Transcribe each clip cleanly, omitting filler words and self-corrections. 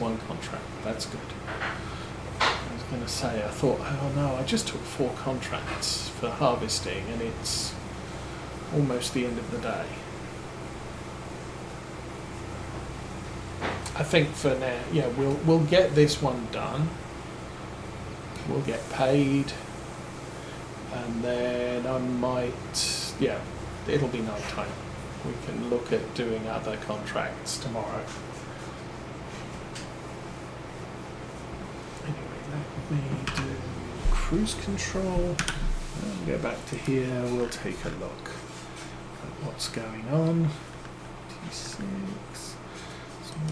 one contract. That's good. I was going to say, I thought, oh no, I just took 4 contracts for harvesting and it's almost the end of the day. I think for now, yeah, we'll get this one done. We'll get paid, and then I might, yeah, it'll be night time. We can look at doing other contracts tomorrow. Anyway, let me do cruise control. And go back to here. We'll take a look at what's going on. T6.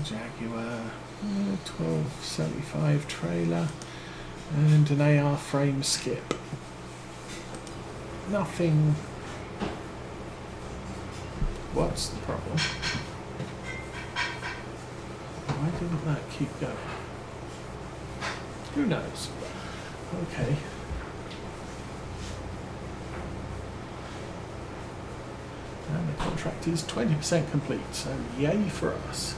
Jaguar, 1275 trailer, and an AR frame skip. Nothing. What's the problem? Why didn't that keep going? Who knows? Okay. And the contract is 20% complete, so yay for us.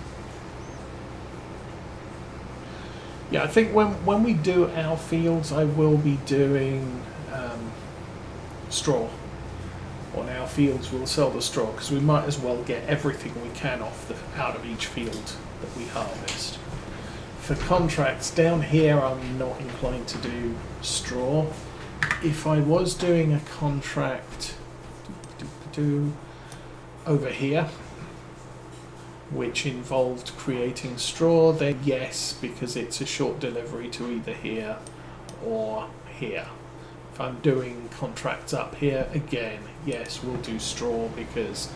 Yeah, I think when we do our fields, I will be doing straw. On our fields, we'll sell the straw because we might as well get everything we can out of each field that we harvest. For contracts down here, I'm not inclined to do straw. If I was doing a contract over here, which involved creating straw, then yes, because it's a short delivery to either here or here. If I'm doing contracts up here, again, yes, we'll do straw because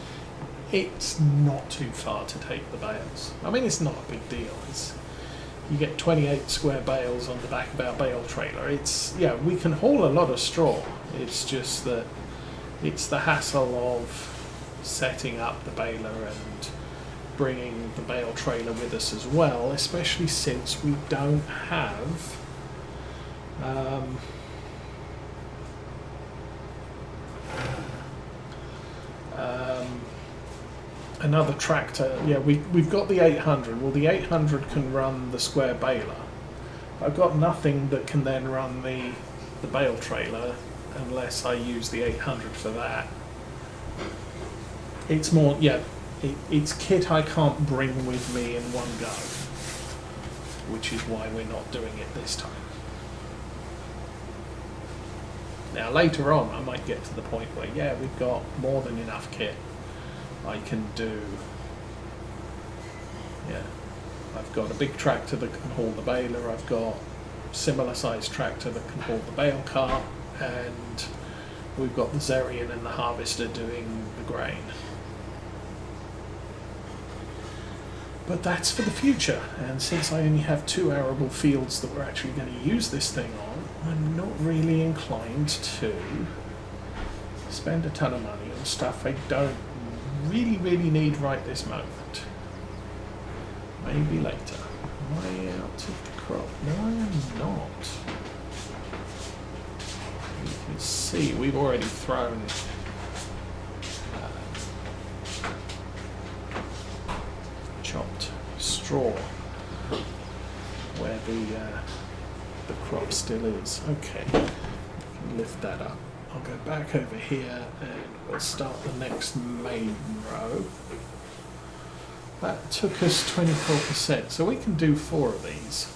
it's not too far to take the bales. I mean, it's not a big deal. You get 28 square bales on the back of our bale trailer. Yeah, we can haul a lot of straw. It's just that it's the hassle of setting up the baler and bringing the bale trailer with us as well, especially since we don't have another tractor. Yeah, we've got the 800. Well, the 800 can run the square baler. I've got nothing that can then run the bale trailer unless I use the 800 for that. It's more, yeah, it's kit I can't bring with me in one go, which is why we're not doing it this time. Now later on I might get to the point where, yeah, we've got more than enough kit. I can do, yeah, I've got a big tractor that can haul the baler, I've got a similar sized tractor that can haul the bale cart, and we've got the Zerion and the harvester doing the grain. But that's for the future, and since I only have 2 arable fields that we're actually going to use this thing on, I'm not really inclined to spend a ton of money on stuff I don't really need right this moment. Maybe later. Am I out of the crop? No, I am not. You can see we've already thrown chopped straw where the crop still is. Okay, we can lift that up. I'll go back over here and we'll start the next main row. That took us 24%, so we can do 4 of these.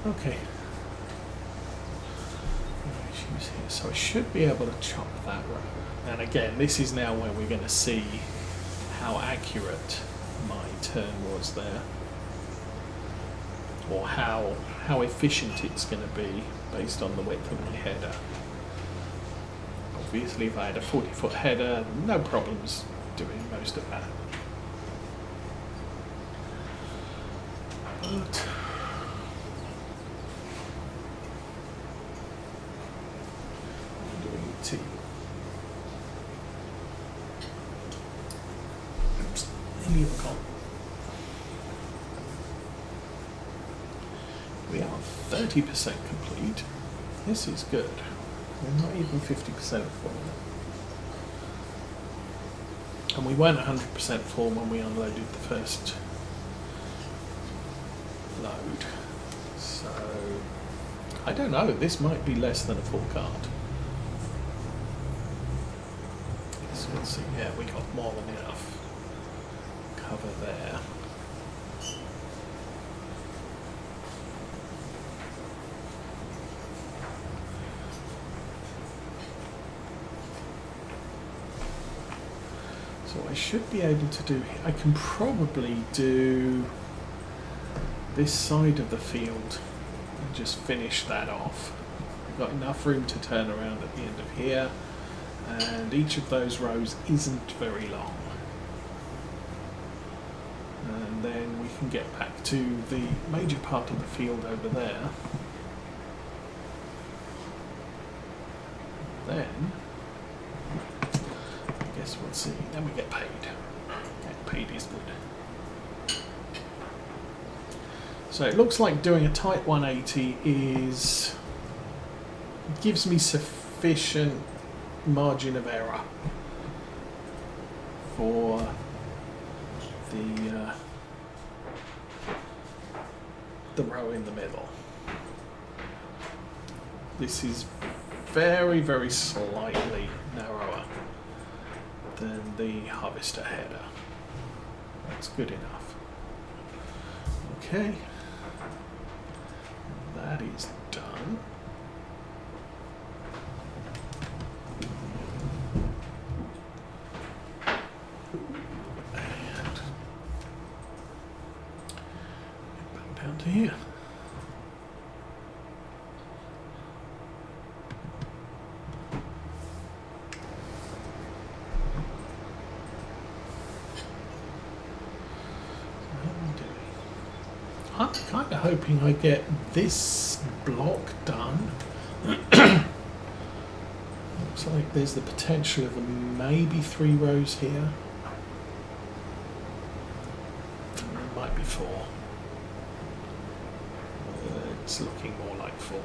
Okay. So I should be able to chop that row. And again, this is now where we're going to see how accurate my turn was there, or how efficient it's going to be based on the width of my header. Obviously, if I had a 40-foot header, no problems doing most of that. But we are 30% complete. This is good. We're not even 50% full. And we weren't 100% full when we unloaded the first load. So, I don't know, this might be less than a full cart. So let's see, yeah, we got more than enough cover there. So I should be able to do, I can probably do this side of the field and just finish that off. I've got enough room to turn around at the end of here, and each of those rows isn't very long. And then we can get back to the major part of the field over there. Then, I guess we'll see, then we get paid. Getting paid is good. So it looks like doing a tight 180 gives me sufficient margin of error for the row in the middle. This is very, very slightly narrower than the harvester header. That's good enough. Okay, that is done. To here. I'm kind of hoping I get this block done. Looks like there's the potential of maybe 3 rows here. There might be 4. It's looking more like 4.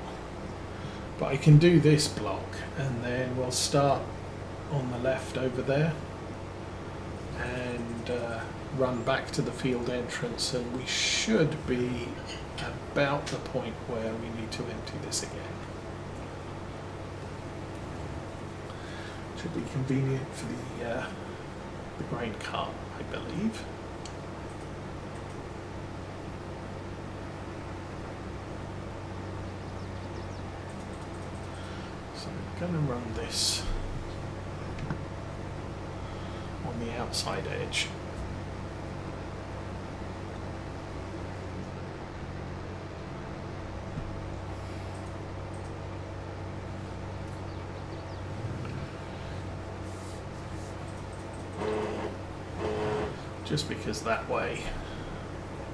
But I can do this block, and then we'll start on the left over there and run back to the field entrance, and we should be about the point where we need to empty this again. Should be convenient for the grain cart, I believe. Going to run this on the outside edge. Just because that way,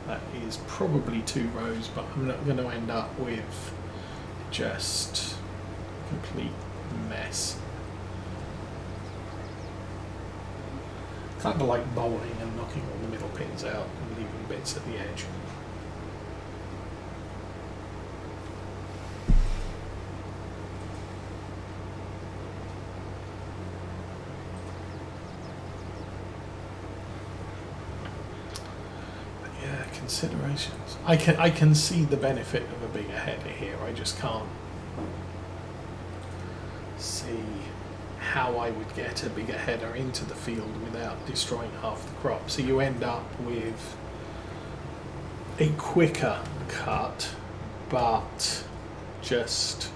that is probably 2 rows, but I'm not going to end up with just complete mess. Kind of like bowling and knocking all the middle pins out and leaving bits at the edge. But yeah, considerations. I can see the benefit of a bigger header here. I just can't see how I would get a bigger header into the field without destroying half the crop. So you end up with a quicker cut but just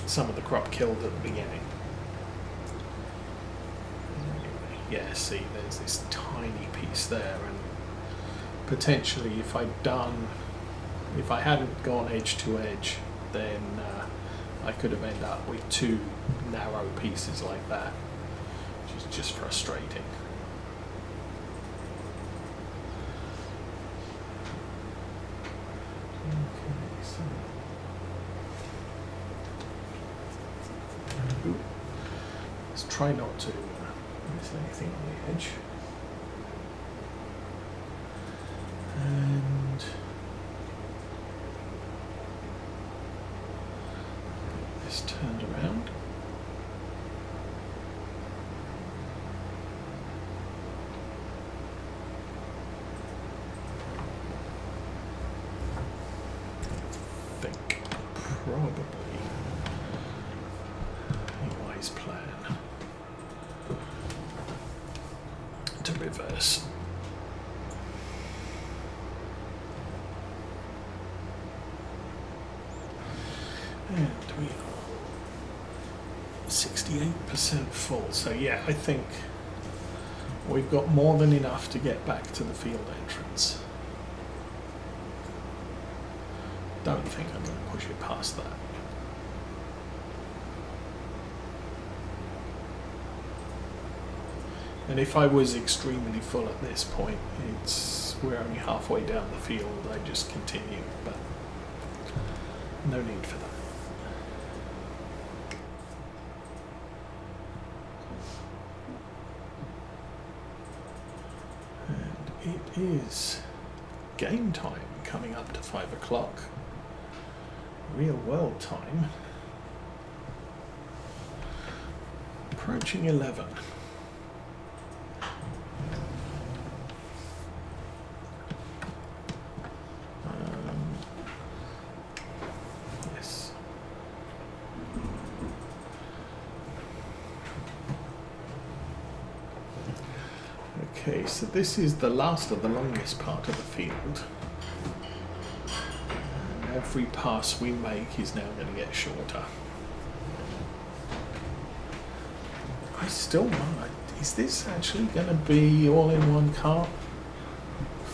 some of the crop killed at the beginning. Yeah, see, there's this tiny piece there, and potentially if I hadn't gone edge to edge, then I could have ended up with two narrow pieces like that, which is just frustrating. Okay, so let's try not to miss anything on the edge. And get this turned around. I think probably a wise plan to reverse. And we are 68% full. So yeah, I think we've got more than enough to get back to the field entrance. Don't think I'm going to push it past that. And if I was extremely full at this point, we're only halfway down the field, I just continue, but no need for that. And it is game time coming up to 5 o'clock. Real world time. Approaching 11. Yes. Okay, so this is the last of the longest part of the field. Every pass we make is now going to get shorter. I still wonder, is this actually going to be all in one cart?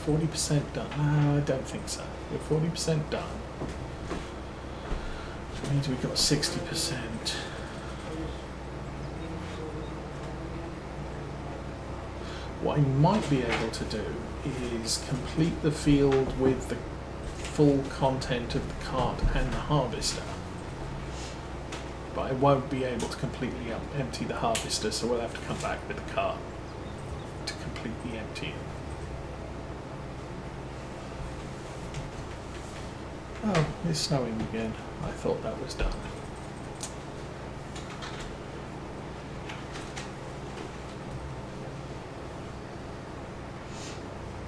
40% done? No, I don't think so. We're 40% done. Which means we've got 60%. What I might be able to do is complete the field with the full content of the cart and the harvester, but I won't be able to completely empty the harvester, so we'll have to come back with the cart to completely empty it. Oh, it's snowing again. I thought that was done.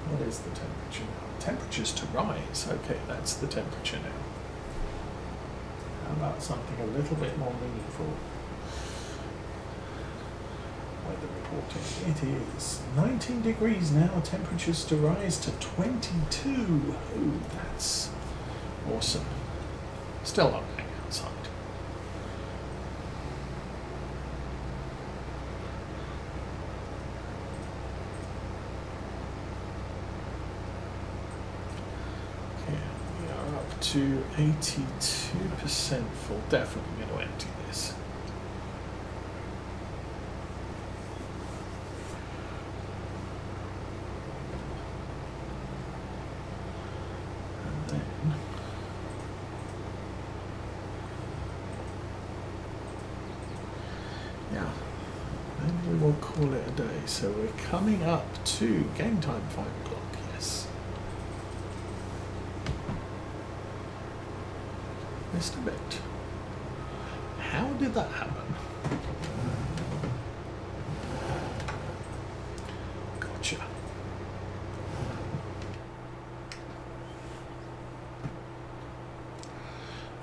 What is the temperature now? Temperature's to rise. Okay, that's the temperature now. How about something a little bit more meaningful? Weather reporting. It is 19 degrees now. Temperatures to rise to 22. Ooh, that's awesome. Still not going outside. To 82% full. Definitely going to empty this. And then yeah, then we will call it a day. So we're coming up to game time, 5 o'clock. Yes. Missed a bit. How did that happen? Gotcha.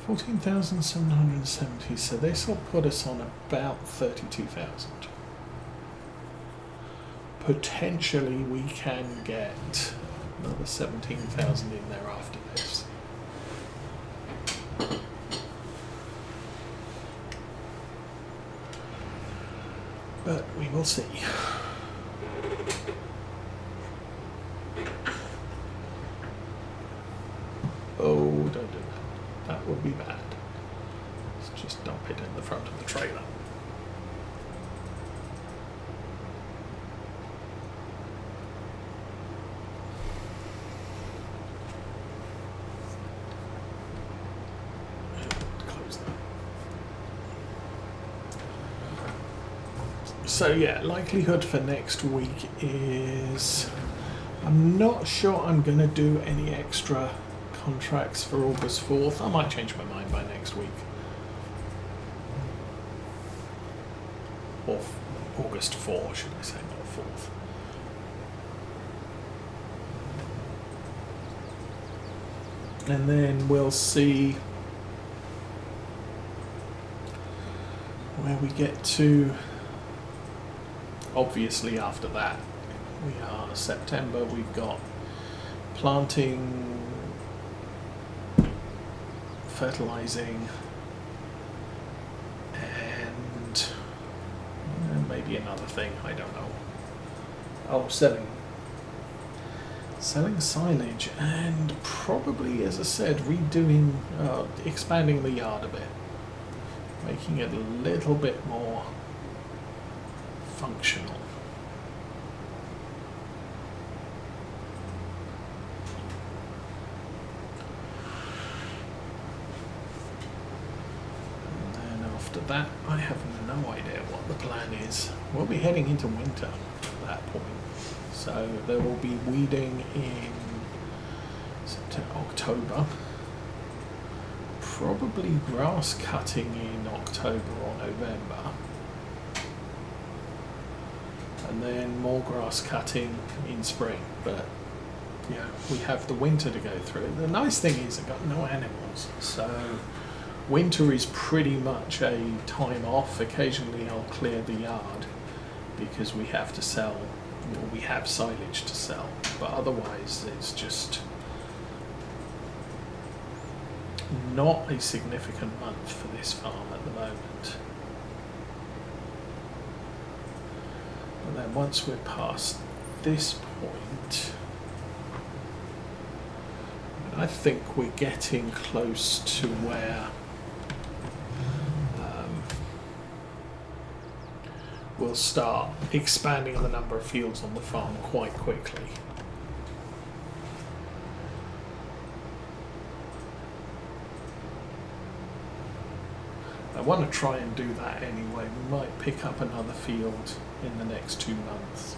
$14,770, so this will put us on about 32,000. potentially we can get another 17,000 in there after this. But we will see. Oh, don't do that. That would be bad. Let's just dump it in the front of the trailer. Close that. So yeah, likelihood for next week is, I'm not sure I'm going to do any extra contracts for August 4th. I might change my mind by next week. Or August 4, should I say, not 4th. And then we'll see where we get to. Obviously after that, we are September, we've got planting, fertilizing, and maybe another thing, I don't know. Oh, selling silage, and probably, as I said, redoing, expanding the yard a bit, making it a little bit more functional. After that, I have no idea what the plan is. We'll be heading into winter at that point, so there will be weeding in September, October, probably grass cutting in October or November, and then more grass cutting in spring. But yeah, we have the winter to go through. The nice thing is I've got no animals, so winter is pretty much a time off. Occasionally I'll clear the yard because we have to sell, or we have silage to sell, but otherwise it's just not a significant month for this farm at the moment. But then once we're past this point, I think we're getting close to where we'll start expanding the number of fields on the farm quite quickly. I want to try and do that anyway. We might pick up another field in the next 2 months.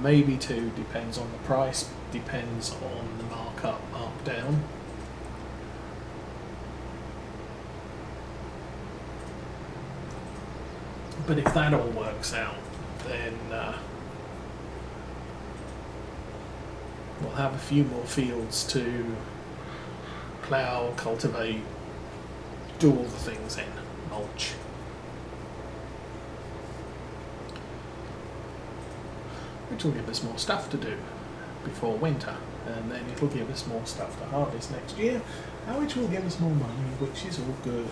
Maybe 2, depends on the price, depends on the markup, markdown. But if that all works out, then we'll have a few more fields to plough, cultivate, do all the things in, mulch. Which will give us more stuff to do before winter, and then it'll give us more stuff to harvest next year, which will give us more money, which is all good.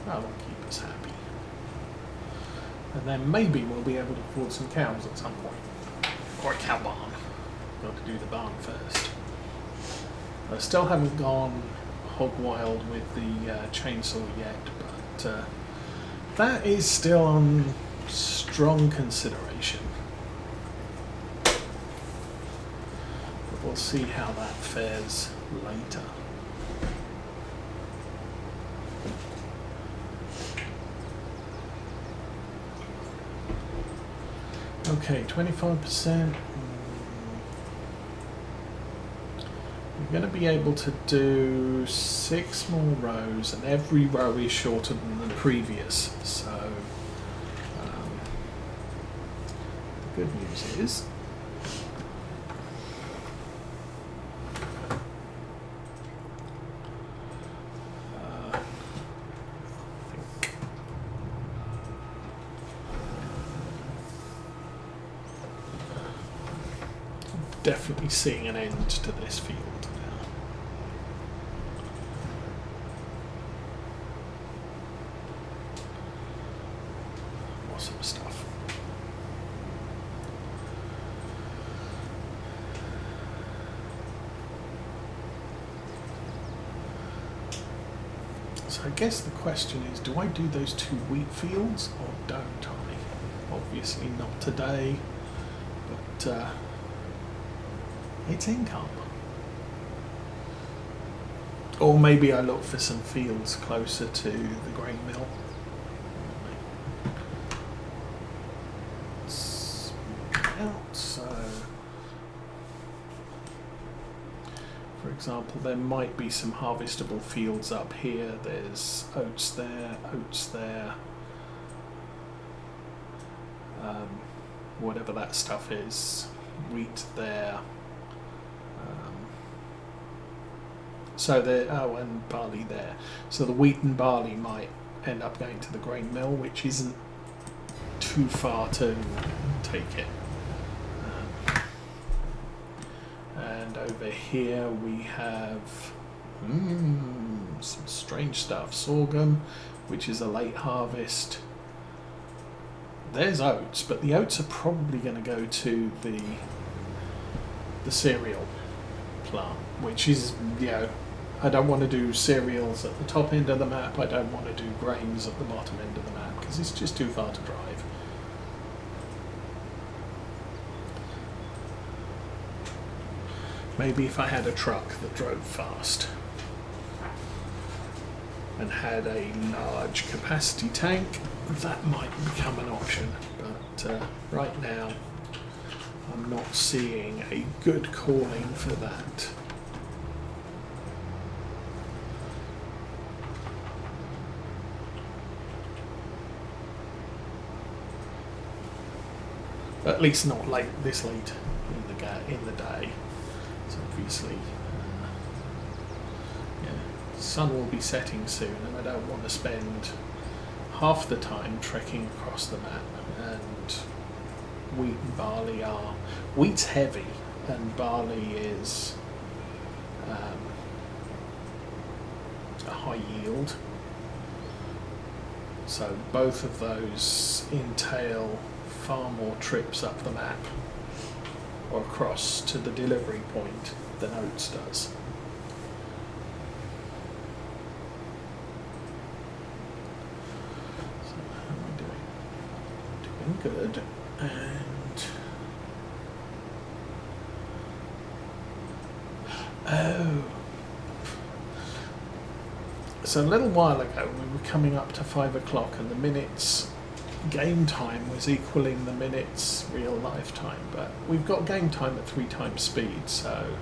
That will keep us happy. And then maybe we'll be able to afford some cows at some point. Or a cow barn. Got to do the barn first. I still haven't gone hog wild with the chainsaw yet, but that is still on strong consideration. But we'll see how that fares later. Okay, 25%. We're going to be able to do 6 more rows, and every row is shorter than the previous. So, the good news is definitely seeing an end to this field now. Awesome stuff. So I guess the question is, do I do those 2 wheat fields or don't I? Obviously not today, but it's income. Or maybe I look for some fields closer to the grain mill. So, for example, there might be some harvestable fields up here. There's oats there, whatever that stuff is, wheat there. So there, oh, and barley there. So the wheat and barley might end up going to the grain mill, which isn't too far to take it. And over here we have some strange stuff. Sorghum, which is a late harvest. There's oats, but the oats are probably going to go to the cereal plant, which is, you know, I don't want to do cereals at the top end of the map. I don't want to do grains at the bottom end of the map because it's just too far to drive. Maybe if I had a truck that drove fast and had a large capacity tank, that might become an option. But right now, I'm not seeing a good calling for that. At least not this late in the day. So obviously, the sun will be setting soon, and I don't want to spend half the time trekking across the map. And wheat and barley are, wheat's heavy, and barley is a high yield. So both of those entail far more trips up the map or across to the delivery point than oats does. So how am I doing? Doing good. And so a little while ago we were coming up to 5 o'clock and the minutes game time was equaling the minutes real life time, but we've got game time at 3 times speed, so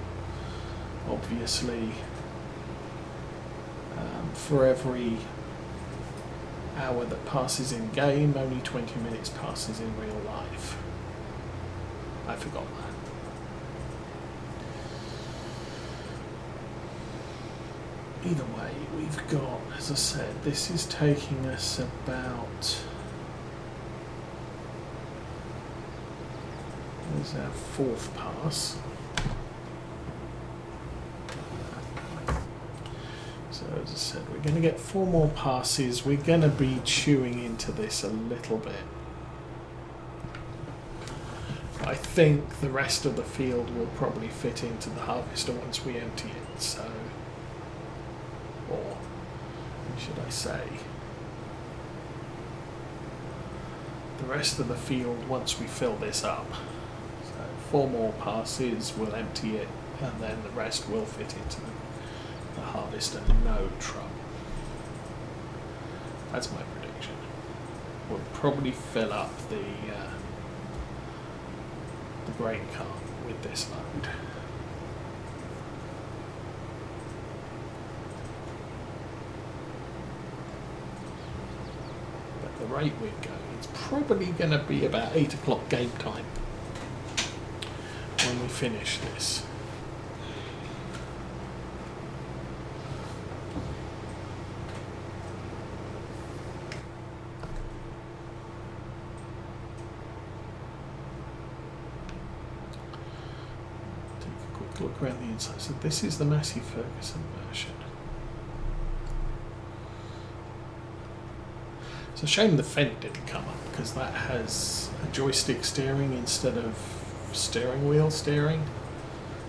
obviously for every hour that passes in game, only 20 minutes passes in real life. I forgot that. Either way, we've got, as I said, this is taking us about, there's our 4th pass. So as I said, we're going to get 4 more passes. We're going to be chewing into this a little bit. I think the rest of the field will probably fit into the harvester once we empty it, so, or what should I say, the rest of the field once we fill this up. So 4 more passes, we'll empty it, and then the rest will fit into the harvester, no trouble. That's my prediction. We'll probably fill up the grain cart with this load. But the rate we're going, it's probably going to be about 8 o'clock game time when we finish this. around the inside. So this is the Massey Ferguson version. It's a shame the Fent didn't come up, because that has a joystick steering instead of steering wheel steering,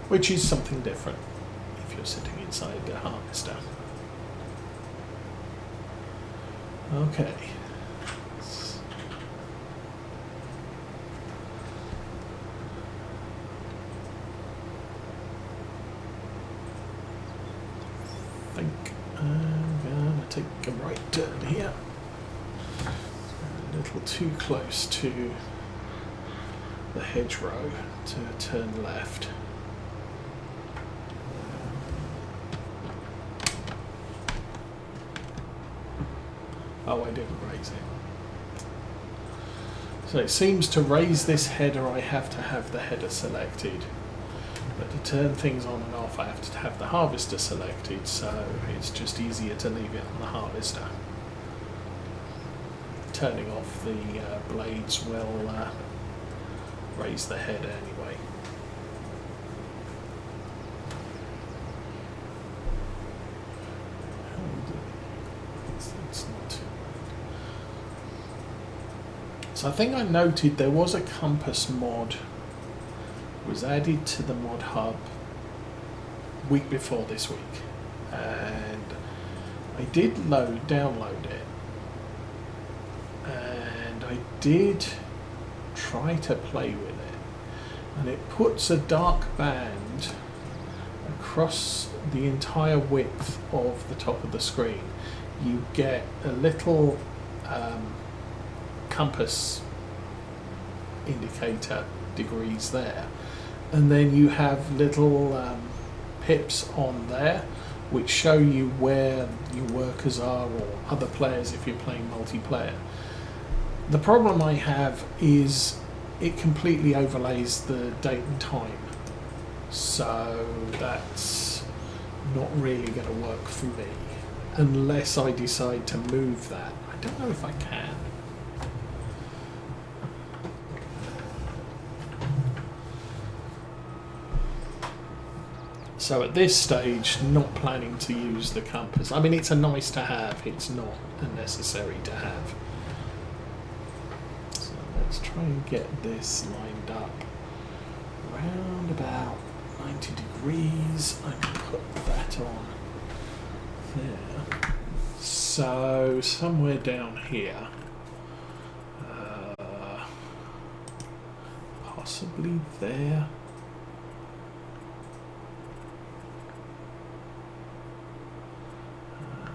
which is something different if you're sitting inside the harvester. Okay. I think I'm gonna take a right turn here. A little too close to the hedgerow to turn left. Oh, I didn't raise it. So it seems to raise this header I have to have the header selected. But to turn things on and off I have to have the harvester selected, so it's just easier to leave it on the harvester. Turning off the blades will raise the header anyway. That's not too bad. So I think I noted there was a compass mod was added to the mod hub week before this week, and I did download it, and I did try to play with it, and it puts a dark band across the entire width of the top of the screen. You get a little compass indicator degrees there, and then you have little pips on there which show you where your workers are, or other players if you're playing multiplayer. The problem I have is it completely overlays the date and time, so that's not really going to work for me unless I decide to move that. I don't know if I can. So at this stage, not planning to use the compass. I mean, it's a nice to have, it's not a necessary to have. So let's try and get this lined up around about 90 degrees. I can put that on there. So somewhere down here, possibly there.